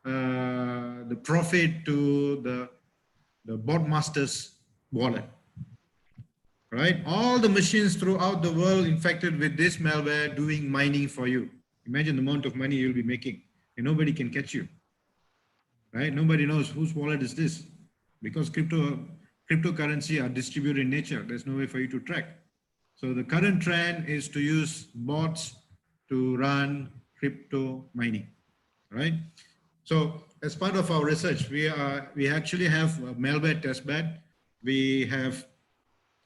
the profit to the bot master's wallet, right? All the machines throughout the world infected with this malware doing mining for you. Imagine the amount of money you'll be making and nobody can catch you, right? Nobody knows whose wallet is this because cryptocurrency are distributed in nature. There's no way for you to track. So the current trend is to use bots to run crypto mining, right? So as part of our research, we actually have a malware testbed. We have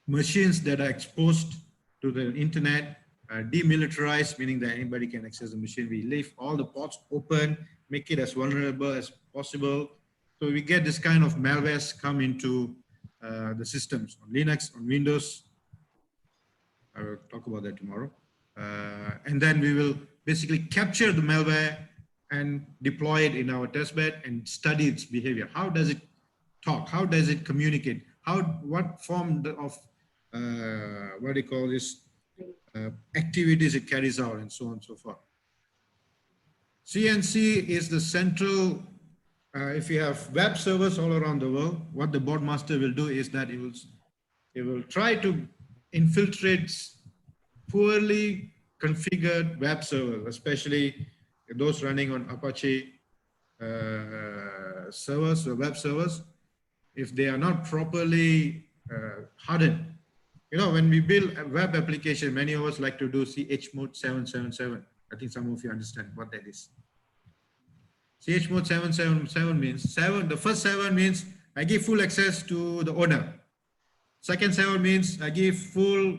machines that are exposed to the internet, demilitarized, meaning that anybody can access the machine. We leave all the ports open, make it as vulnerable as possible. So we get this kind of malwares come into the systems on Linux, on Windows. I will talk about that tomorrow. And then we will basically capture the malware and deploy it in our testbed and study its behavior. How does it talk? How does it communicate? What form of what do you call this activities it carries out, and so on and so forth. CNC is the central. If you have web servers all around the world, what the bot master will do is that it will try to infiltrate poorly configured web servers, especially those running on Apache servers or web servers. If they are not properly hardened, you know, when we build a web application, many of us like to do chmod 777. I think some of you understand what that is. Chmod 777 means the first 7 means I give full access to the owner. Second 7 means I give full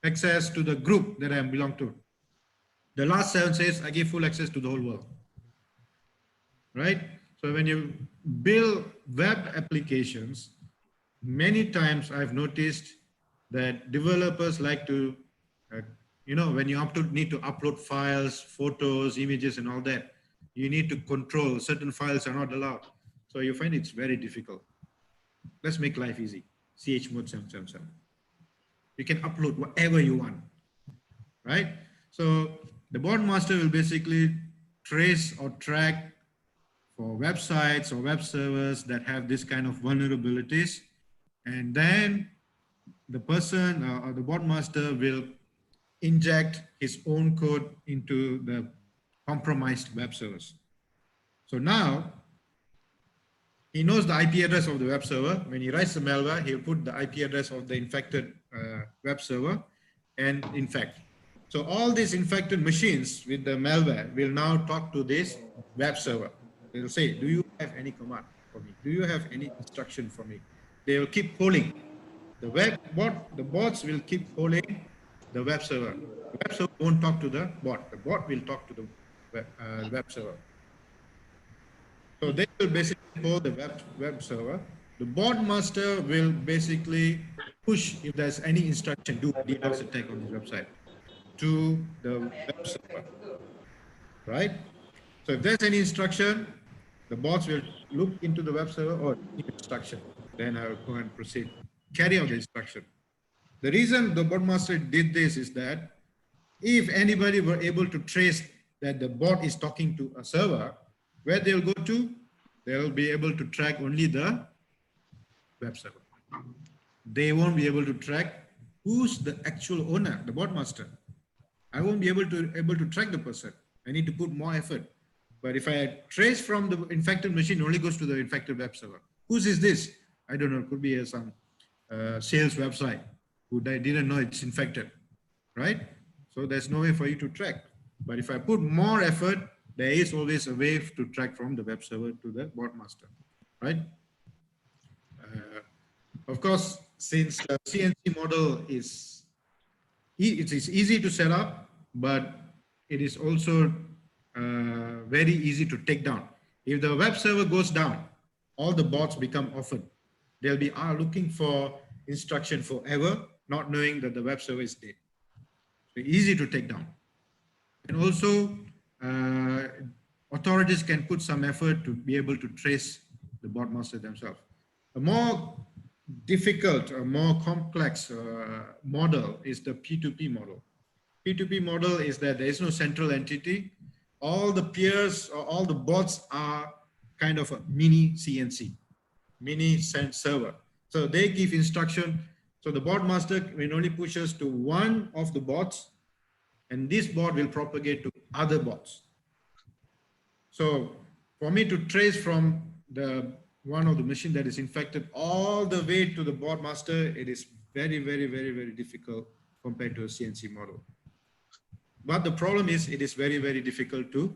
access to the group that I belong to. The last 7 says I give full access to the whole world. Right? So when you build web applications, many times I've noticed that developers like to, you know, when you need to upload files, photos, images, and all that, you need to control certain files are not allowed. So you find it's very difficult. Let's make life easy. chmod 777. You can upload whatever you want, right? So the bot master will basically trace or track for websites or web servers that have this kind of vulnerabilities, and then the person or the bot master will inject his own code into the compromised web servers. So now he knows the IP address of the web server. When he writes the malware, he'll put the IP address of the infected web server and infect. So all these infected machines with the malware will now talk to this web server. They'll say, do you have any command for me? Do you have any instruction for me? They will keep polling. The bots will keep polling the web server. The web server won't talk to the bot. The bot will talk to the web server. So they will basically poll the web server. The bot master will basically push, if there's any instruction, do a DDoS attack on this website, to the web server, right? So if there's any instruction, the bots will look into the web server or instruction. Then I will go and proceed, carry out the instruction. The reason the bot master did this is that if anybody were able to trace that the bot is talking to a server, where they'll go to, they'll be able to track only the web server. They won't be able to track who's the actual owner, the bot master. I won't be able to track the person. I need to put more effort. But if I trace from the infected machine, it only goes to the infected web server. Whose is this? I don't know. It could be some sales website who didn't know it's infected, right? So there's no way for you to track. But if I put more effort, there is always a way to track from the web server to the bot master, right? Of course, since the CNC model is easy to set up, but it is also very easy to take down. If the web server goes down, all the bots become orphaned. They'll be looking for instruction forever, not knowing that the web server is dead. So easy to take down. And also, authorities can put some effort to be able to trace the bot master themselves. A more difficult or more complex model is the P2P model. P2P model is that there is no central entity. All the peers or all the bots are kind of a mini CNC, mini server. So they give instruction. So the bot master will only push us to one of the bots, and this bot will propagate to other bots. So for me to trace from one of the machine that is infected all the way to the bot master, it is very, very, very, very difficult compared to a CNC model. But the problem is it is very, very difficult to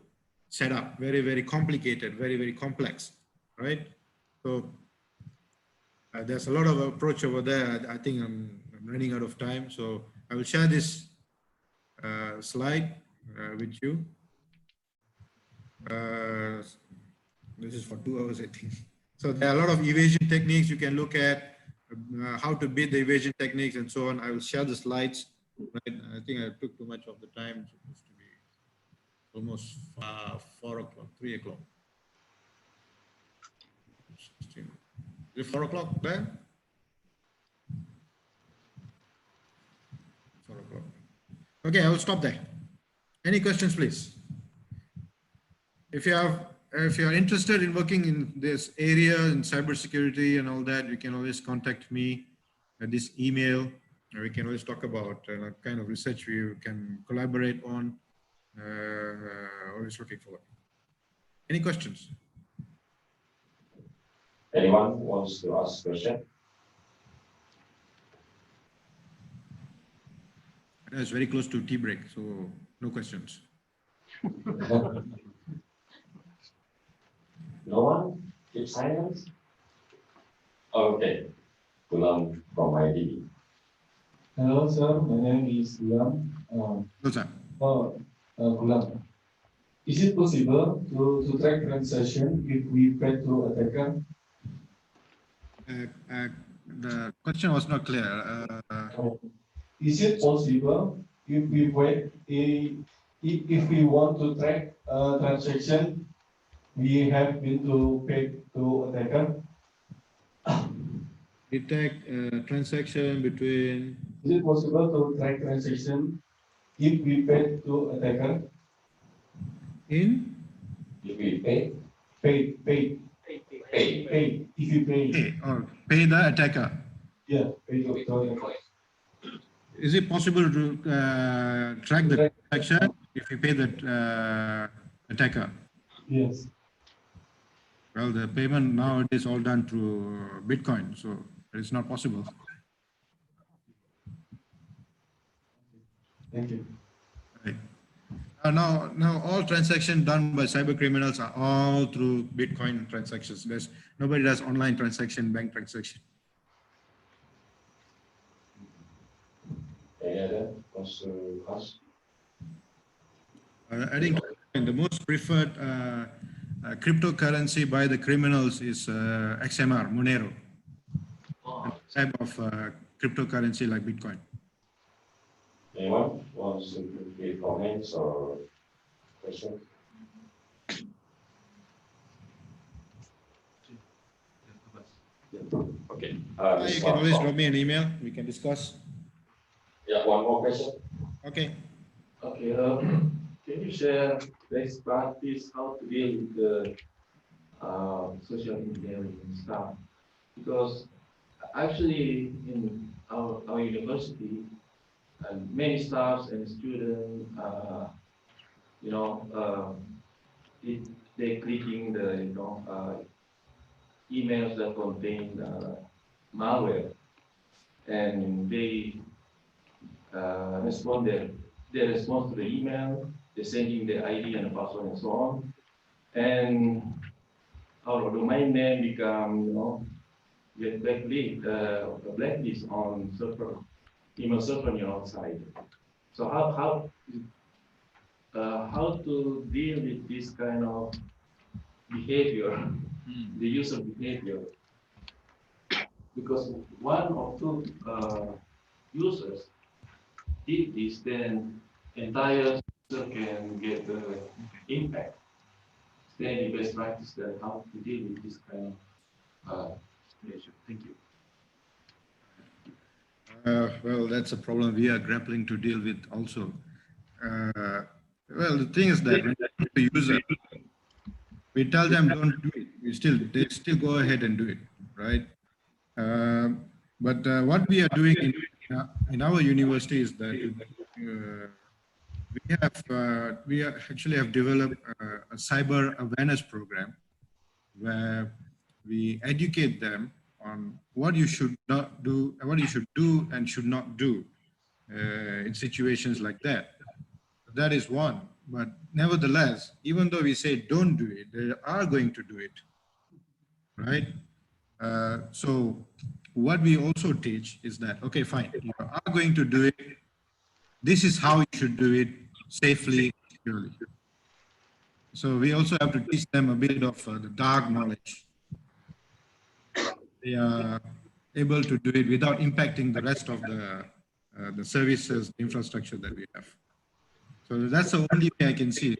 setup, very, very complicated, very, very complex, right? So there's a lot of approach over there. I think I'm running out of time. So I will share this slide with you. This is for 2 hours, I think. So there are a lot of evasion techniques you can look at, how to beat the evasion techniques and so on. I will share the slides. Right? I think I took too much of the time. It's supposed to be almost 4 o'clock, 3 o'clock. Is it 4 o'clock there? 4 o'clock. Okay, I will stop there. Any questions, please? If you are interested in working in this area in cybersecurity and all that, you can always contact me at this email. We can always talk about kind of research we can collaborate on. Always looking forward. Any questions? Anyone wants to ask a question? I know it's very close to tea break, so no questions. No one? Keep silence? Okay. Gulam from ID. Hello, sir. My name is Gulam. No, sir. Gulam. Is it possible to track transaction if we pay to attacker? The question was not clear. Is it possible if we wait if we want to track transaction we have been to pay to attacker? Detect transaction between. Is it possible to track transaction if we pay to attacker? In? If we pay? Pay. Pay. If you pay. Pay, or pay the attacker. Yeah, pay to attacker. Is it possible to track the transaction if you pay the attacker? Yes. Well, the payment nowadays all done through Bitcoin, so it's not possible. Thank you. Right. Now all transactions done by cyber criminals are all through Bitcoin transactions. Nobody does online transaction, bank transaction. Any other question? I think the most preferred cryptocurrency by the criminals is XMR, Monero, type of cryptocurrency like Bitcoin. Anyone wants to give comments or questions? Okay. You can always drop me an email. We can discuss. Yeah, one more question. Okay. Okay. Can you share best practice how to deal with the social engineering stuff? Because actually in our university, many staffs and students, they clicking the emails that contain malware, and they respond to the email. They're sending the ID and the password and so on, and our domain name become get blacklist on email server on your outside. So how to deal with this kind of behavior, the user behavior? Because one or two users did this, then entire user can get the impact. Is there any best practice that how to deal with this kind of situation? Thank you. Well, that's a problem we are grappling to deal with also. Well, the thing is that when the user, we tell them don't do it, they still go ahead and do it, right? But what we are doing in our university is that we actually have developed a cyber awareness program where we educate them on what you should not do, what you should do and should not do in situations like that. That is one. But nevertheless, even though we say don't do it, they are going to do it, right? So what we also teach is that, okay, fine, you are going to do it. This is how you should do it safely, securely. So we also have to teach them a bit of the dark knowledge. They are able to do it without impacting the rest of the services, infrastructure that we have. So that's the only way I can see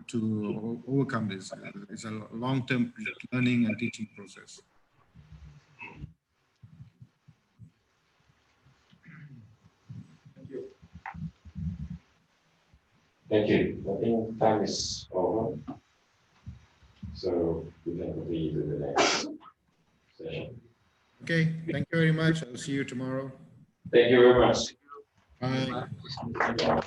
to overcome this. It's a long-term learning and teaching process. Thank you. I think time is over. So we can continue to the next session. Okay, thank you very much. I'll see you tomorrow. Thank you very much. Bye.